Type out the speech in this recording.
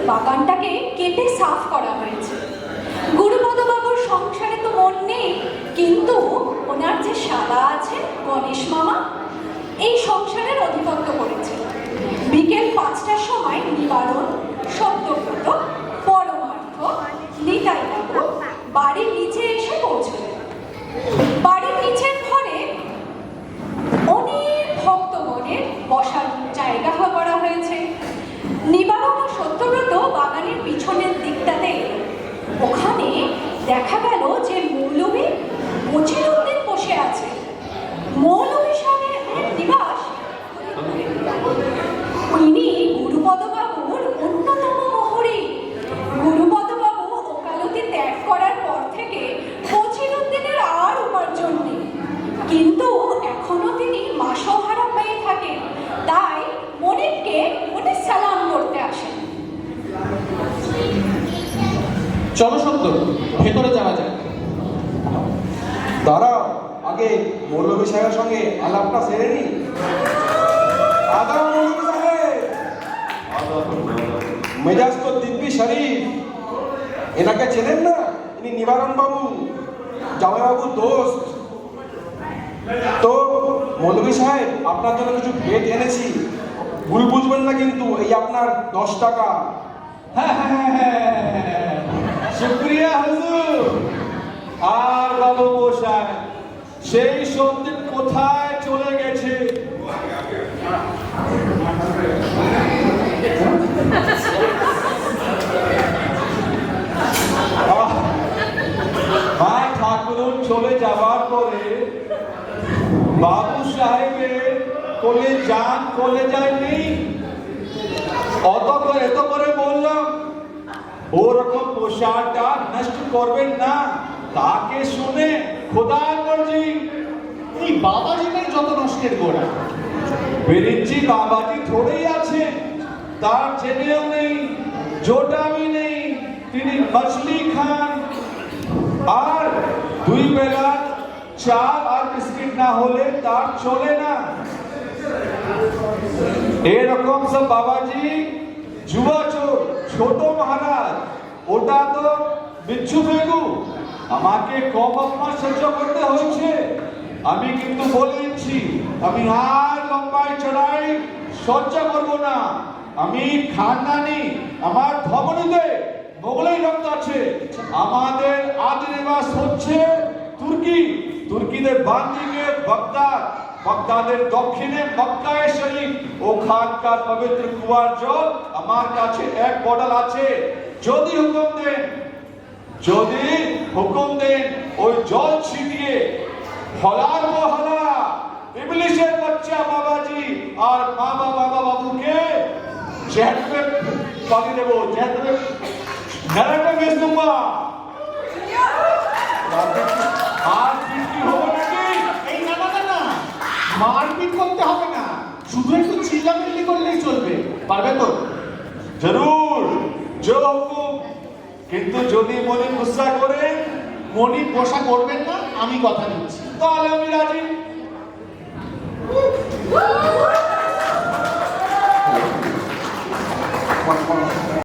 বাগানটাকে কেটে সাফ করা হয়েছে। গুরুপদবাবুর সংসারে তো মন নেই, কিন্তু ওনার যে শালা আছে গণেশ মামা, এই সংসারের অধিপত্য করেছে। বিকেল 5টার সময় নিবারণ, সত্যব্রত, পরমার্থ, নিতাই বাবু বাড়ির নিচে এসে পৌঁছলেন। বাড়ির নিচের ঘরে অনেক ভক্তগণের বসার জায়গা করা হয়েছে। নিবারণ ও সত্যব্রত বাগানের পিছনের দিকটাতে এলো। ওখানে দেখা গেল যে মৌলভী মজিরুদ্দিন বসে আছে। মৌলভী সাহেবের নিবাস। ইনি গুরুপদবাবুর অন্যতম মোহরী। গুরুপদবাবু ওকালতি ত্যাগ করার পর থেকে মজিরুদ্দিনের আর উপার্জন নেই, কিন্তু এখনো তিনি মাসোহারা পেয়ে থাকেন। তাই মনিবকে উনি সালাম করতে আসেন। চলো সত্য, ভেতরে যাওয়া যাক। দাঁড়াও, আগে মৌলভী সাহেবের সঙ্গে আলাপটা সেরে নি। আদা মৌলভী সাহেব, মেজাজ তো দিব্যি শরীফ। এনাকে চেনেন না? ইনি নিবারণ বাবু, জামাইবাবুর দোস্ত। তো মৌলভী সাহেব, আপনার জন্য কিছু ভেট এনেছি, ভুল বুঝবেন না কিন্তু। এই আপনার 10 টাকা। শুক্রিয়া হুজুর। আর বাবু মশাই, সেই সন্দেহ কোথায় চলে গেছে? মা ঠাকুর চলে যাবার পরে বাবু সাহেবের কোলে যান, কোলে যায়নি। এত করে বললাম ওরকম পোশাকটা নষ্ট করবেন না। তাকে শুনে খোদার মর্জি। এই বাবাজিটাই যত নষ্টের গোড়া। বেরিঞ্চি বাবাজি থোড়েই আছে, তার ছেলেও নেই, জোটামি নেই, তিনি মছলি খান। আর 2 বেলা চাল আর বিস্কিট না হলে তার চলে না। এরকম সব বাবাজি যুবা চোর, ছোট মহারাজ, ওটা তো বিচ্ছু ফেগু। আমাকে কম অপমান সহ্য করতে হয়েছে। আমি কিন্তু বলেছি, আমি আর লম্বাই চড়াই সহ্য করবো না। আমি খানদানি, আমার ধমনীতে মোগলাই রক্ত আছে। আমাদের আদি নিবাস হচ্ছে তুর্কি। তুর্কিদের বাম দিকে বাগদাদ, বাগদাদের দক্ষিণে মক্কা শরীফ। ওখানকার পবিত্র কুয়ার জল আমার কাছে 1 বটল আছে। যদি হুকুম দেন ওই জল ছিটিয়ে হলার মহলা ইবলিশের বাচ্চা বাবাজি আর বাবা বাবুকে জেহেন্নামে পাঠিয়ে দেবো। জেহেন্নামে নরকে ভেজ दूंगा। আর কি হবে নাকি? এই না, মারপিট করতে হবে না, শুধু একটু চিল্লামিল্লি করলেই চলবে। পারবে তো? জরুর, जो হুকুম। কিন্তু যদি মনি গুসা করে, মনি বসা করবেন না, আমি কথা দিচ্ছি। তাহলে আমি রাজি। কোন